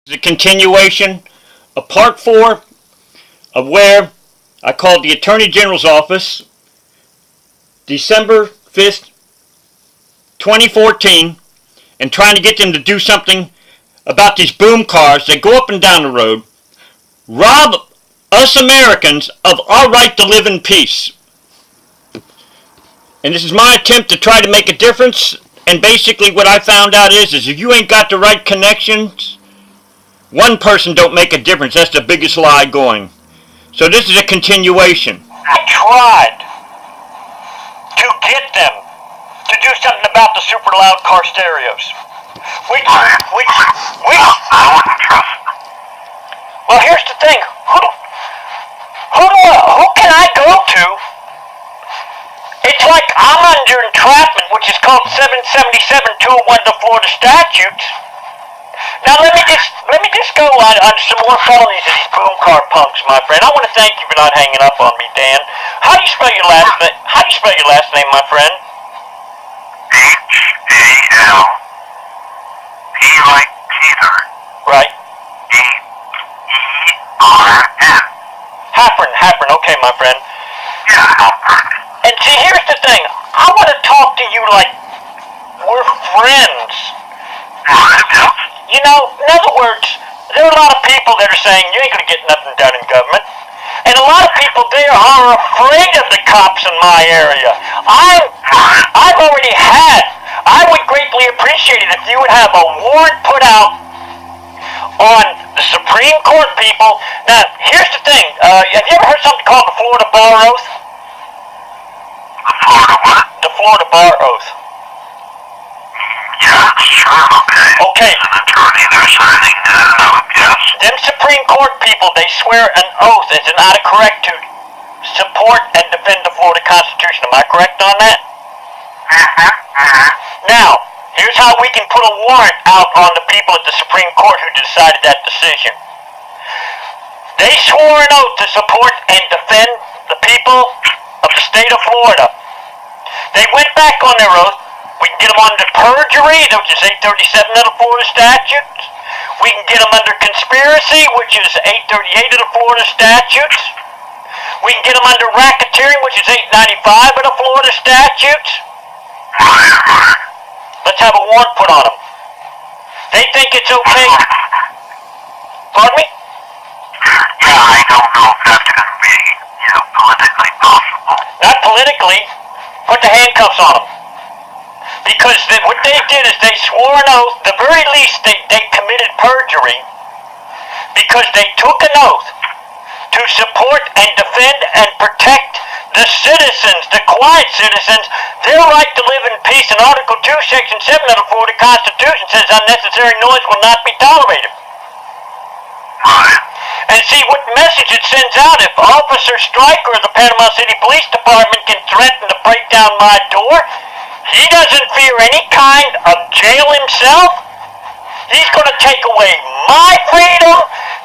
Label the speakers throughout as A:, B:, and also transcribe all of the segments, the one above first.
A: The continuation of part 4 of where I called the Attorney General's office December 5th, 2014 and trying to get them to do something about these boom cars that go up and down the road, rob us Americans of our right to live in peace. And this is my attempt to try to make a difference. And basically what I found out is if you ain't got the right connections, one person don't make a difference. That's the biggest lie going. So this is a continuation.
B: I tried to get them to do something about the super loud car stereos. Well, here's the thing. Who can I go to? It's like I'm under entrapment, which is called 777-201 of the Florida statutes. Now let me just go on some more felonies of these boom car punks, my friend. I want to thank you for not hanging up on me, Dan. How do you spell your last name? My friend?
C: H-A-L. P like Peter.
B: Right.
C: E-E-R-N.
B: Hapron. Okay, my friend.
C: Yeah, Halpern.
B: And see, here's the thing. I want to talk to you like we're friends. You know, in other words, there are a lot of people that are saying you ain't going to get nothing done in government. And a lot of people there are afraid of the cops in my area. I would greatly appreciate it if you would have a warrant put out on the Supreme Court people. Now, here's the thing. Have you ever heard something called the Florida Bar Oath?
C: The Florida what?
B: The Florida Bar Oath.
C: Yeah, sure, okay.
B: Okay.
C: An attorney they're signing an oath, yes.
B: Them Supreme Court people, they swear an oath as an autocorrect to support and defend the Florida Constitution. Am I correct on that? Now, here's how we can put a warrant out on the people at the Supreme Court who decided that decision. They swore an oath to support and defend the people of the state of Florida. They went back on their oath. We can get them under perjury, which is 837 of the Florida statutes. We can get them under conspiracy, which is 838 of the Florida statutes. We can get them under racketeering, which is 895 of the Florida statutes. Let's have a warrant put on them. They think it's okay. Pardon me?
C: Yeah, I don't know if that's going to be, politically possible.
B: Not politically. Put the handcuffs on them. Because what they did is they swore an oath. The very least, they committed perjury because they took an oath to support and defend and protect the citizens, the quiet citizens, their right to live in peace. And Article 2, Section 7 of the Florida Constitution says unnecessary noise will not be tolerated. And see what message it sends out. If Officer Stryker of the Panama City Police Department can threaten to break down my door, he doesn't fear any kind of jail himself. He's going to take away my freedom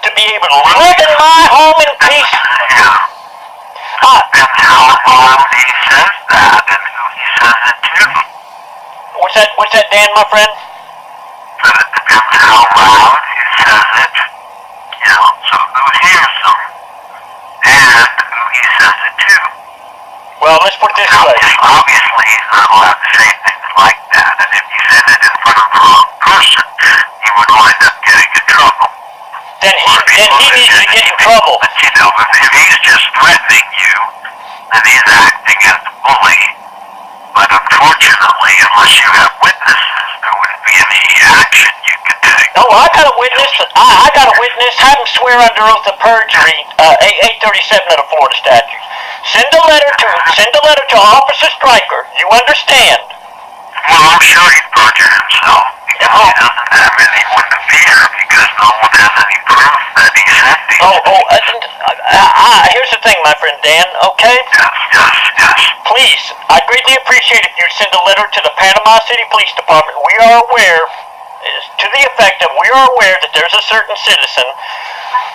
B: to be able to live in my home in peace.
C: And how loud he says that and who he says it to.
B: What's that, Dan, my friend?
C: But it depends how loud he says it, so who hears him and who he says it to.
B: Well, let's put it this way.
C: Obviously, he's not allowed to say things like that, and if he said it in front of the wrong person, he would wind up getting in trouble.
B: Then he needs to get in trouble.
C: But, if he's just threatening you, then he's acting as a bully. But unfortunately, unless you have witnesses, there wouldn't be any action you could take.
B: No, I got a witness. I got a witness. Have him swear under oath of perjury, 837 of the Florida statutes. Send a letter to Officer Stryker. You understand?
C: Well, I'm sure he'd perjure himself because he doesn't have anyone to fear because no one has any proof that he said these
B: here's the thing, my friend Dan, okay?
C: Yes.
B: Please, I'd greatly appreciate if you'd send a letter to the Panama City Police Department. We are aware, to the effect that we are aware that there's a certain citizen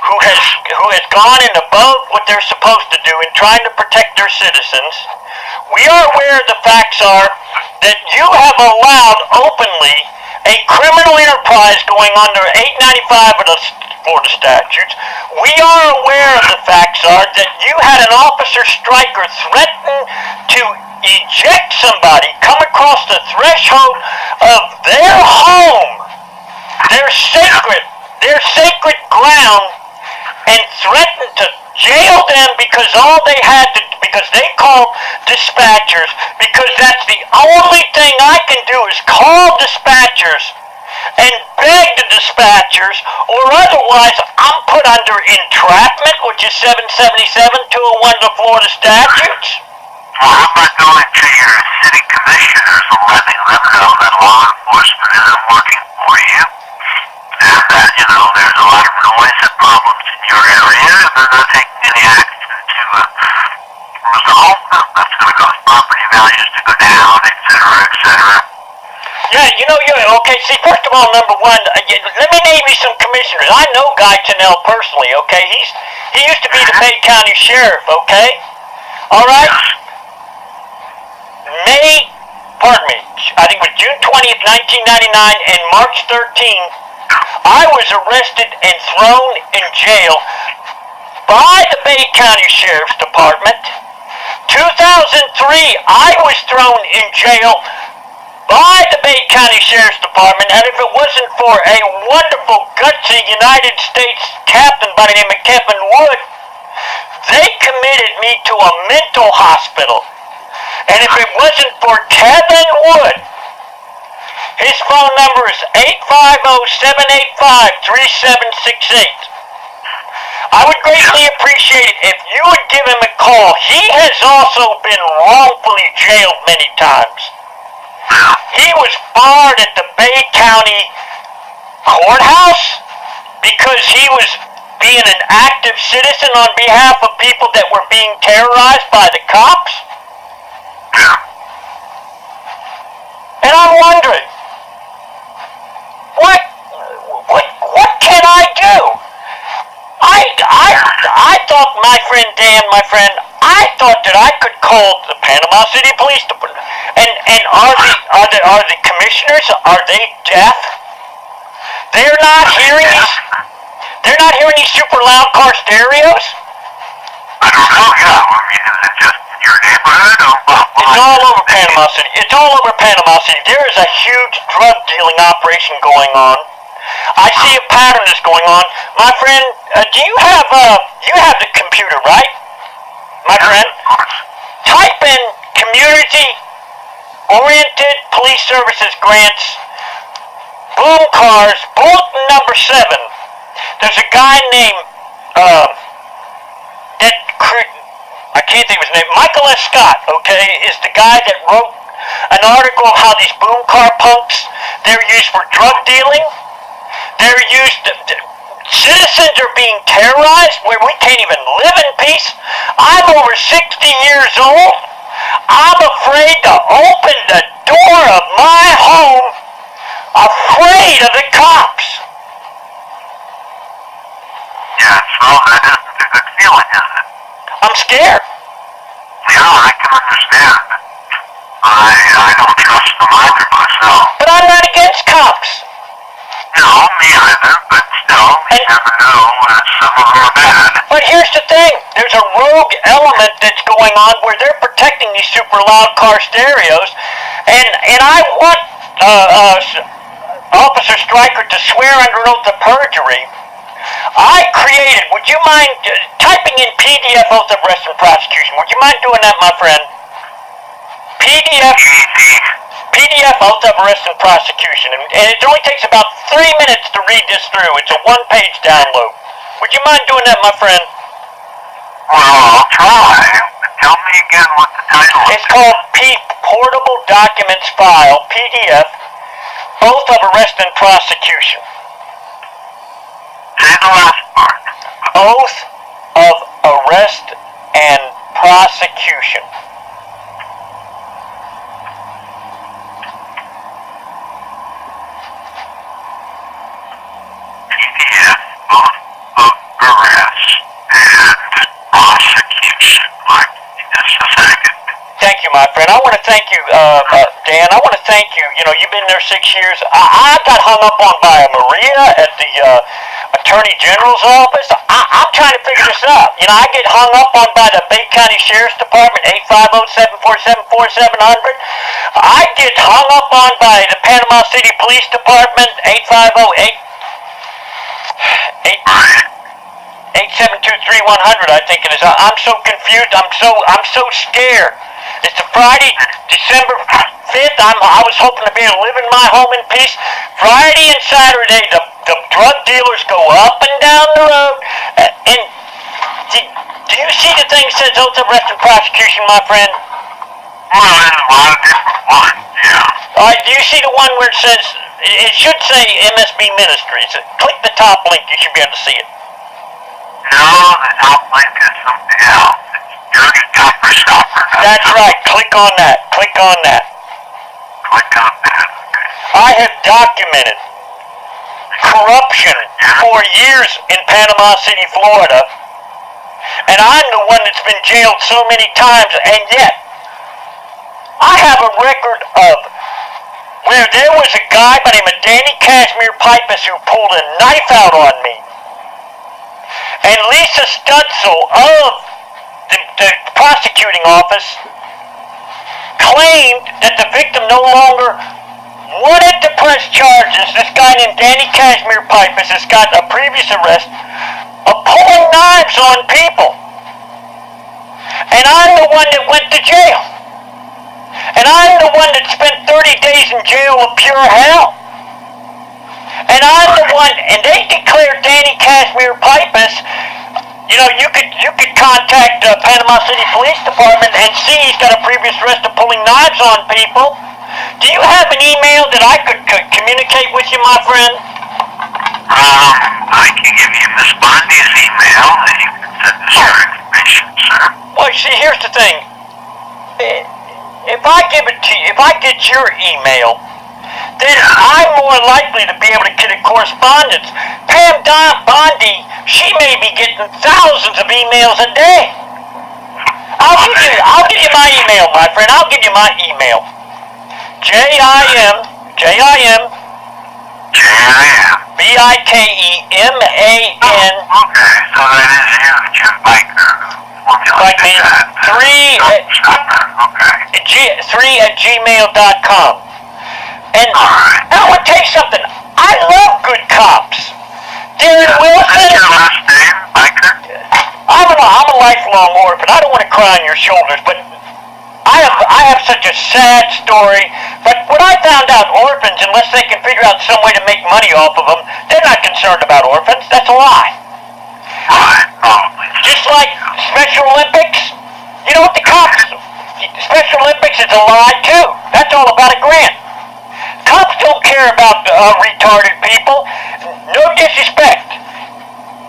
B: who has gone in above what they're supposed to do in trying to protect their citizens. We are aware the facts are that you have allowed openly a criminal enterprise going under 895 of the Florida statutes. We are aware of the facts are that you had an officer striker threaten to eject somebody, come across the threshold of their home, their sacred ground, and threatened to jail them because because they called dispatchers, because that's the only thing I can do is call dispatchers and beg the dispatchers, or otherwise I'm put under entrapment, which is 777-201 of the Florida statutes.
C: Well, how about going to your city commissioners and letting them know that law enforcement isn't working for you, and that, there's a lot of noise and problems in your area, and they're not taking any action to resolve them. That's going to cause property values to go down, etc.
B: Yeah, okay, see, first of all, number one, let me name you some commissioners. I know Guy Tennell personally, okay? He used to be the Bay County Sheriff, okay? All right? I think it was June 20th, 1999, and March 13th, I was arrested and thrown in jail by the Bay County Sheriff's Department. 2003, I was thrown in jail by the Bay County Sheriff's Department, and if it wasn't for a wonderful, gutsy United States captain by the name of Kevin Wood, they committed me to a mental hospital. And if it wasn't for Kevin Wood, his phone number is 850-785-3768. I would greatly appreciate it if you would give him a call. He has also been wrongfully jailed many times. He was barred at the Bay County courthouse because he was being an active citizen on behalf of people that were being terrorized by the cops. And I'm wondering, what can I do? I thought, my friend Dan, I thought that I could call the Panama City Police Department. And are the commissioners, are they deaf? They're not hearing these super loud car stereos?
C: I don't know, yeah. I mean, is it just in your neighborhood or what?
B: It's all over Panama City. It's all over Panama City. There is a huge drug dealing operation going on. I see a pattern that's going on. My friend, do you have the computer, right? My friend? Type in community-oriented police services grants, boom cars, bulletin number 7. There's a guy named, I can't think of his name. Michael S. Scott, okay, is the guy that wrote an article of how these boom car punks, they're used for drug dealing. They're used citizens are being terrorized where we can't even live in peace. I'm over 60 years old. I'm afraid to open the door of my home, afraid of the cops.
C: Yeah, so that isn't a good feeling, is it?
B: I'm scared.
C: Yeah, I can understand. I don't trust them either myself.
B: But I'm not against cops.
C: No, me either, but still, you never know when some of them are bad.
B: But here's the thing. There's a rogue element that's going on where they're protecting these super loud car stereos, and I want Officer Stryker to swear under oath of perjury. I created, would you mind typing in PDF oath of arrest and prosecution? Would you mind doing that, my friend? PDF oath of arrest and prosecution. And it only takes about 3 minutes to read this through. It's a 1-page download. Would you mind doing that, my friend?
C: Well, I'll try. Tell me again what the title is.
B: It's called Portable Documents File, PDF, Oath of Arrest and Prosecution.
C: Say the last part.
B: Oath of Arrest and Prosecution.
C: PDF, Oath of Arrest and Prosecution. Just a second.
B: Thank you, my my friend. I want to thank you, Dan. I want to thank you. You know, you've been there 6 years. I got hung up on by Maria at the Attorney General's office. I'm trying to figure this out. You know, I get hung up on by the Bay County Sheriff's Department, 850-747-4700. I get hung up on by the Panama City Police Department, 870-872-3100, I think it is. I'm so confused. I'm so scared. It's a Friday, December 5th. I was hoping to be able to live in my home in peace. Friday and Saturday, the drug dealers go up and down the road. And do you see the thing that says oath of arrest and prosecution, my friend?
C: Well, there's a lot of different ones, yeah.
B: All right, do you see the one where it says, it should say MSB Ministries. Click the top link, you should be able to see it.
C: No, the top link is something else. It's Dirty Copper Stopper.
B: That's right, click on that. Click on that.
C: Click on that.
B: I have documented corruption for years in Panama City, Florida, and I'm the one that's been jailed so many times, and yet I have a record of where there was a guy by the name of Danny Cashmere Pipus who pulled a knife out on me, and Lisa Stutzel of the prosecuting office claimed that the victim no longer wanted to press charges. This guy named Danny Cashmere Pipus has got a previous arrest of pulling knives on people. And I'm the one that went to jail. And I'm the one that spent 30 days in jail of pure hell. And I'm the one, and they declared Danny Cashmere Pipus. You know, you could contact the Panama City Police Department and see he's got a previous arrest of pulling knives on people. Do you have an email that I could communicate with you, my friend?
C: I can give you Miss Bondi's email, and you can send us your information, sir.
B: Well, see, here's the thing. If I give it to you, if I get your email, then I'm more likely to be able to get a correspondence. Pam Bondi, she may be getting thousands of emails a day. I'll give you my email, my friend. I'll give you my email. JIM BIKEMAN.
C: Okay, so that is you, Jim Biker.
B: Like me, three at gmail.com. And I want to tell you something. I love good cops. Darren Wilson.
C: What's your last name, Biker?
B: I'm a lifelong orphan. I don't want to cry on your shoulders, but I have such a sad story. But when I found out orphans, unless they can figure out some way to make money off of them, they're not concerned about orphans. That's a lie. Just like Special Olympics. You know what the cops... Special Olympics is a lie, too. That's all about a grant. Cops don't care about retarded people. No disrespect.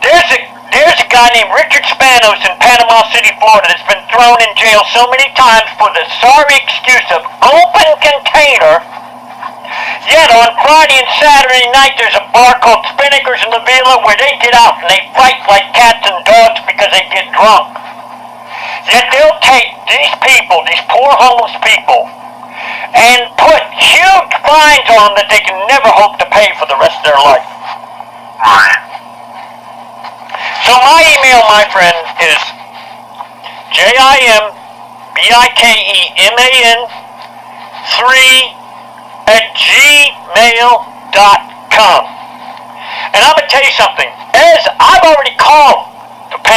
B: There's a guy named Richard Spanos in Panama City, Florida that's been thrown in jail so many times for the sorry excuse of open container. Yet on Friday and Saturday night there's a bar called Spinnaker's in the Villa where they get out and they fight like cats and dogs because they get drunk. Yet they'll take these people, these poor homeless people, and put huge fines on them that they can never hope to pay for the rest of their life. So my email, my friend, is jimbikeman3@gmail.com. And I'm going to tell you something.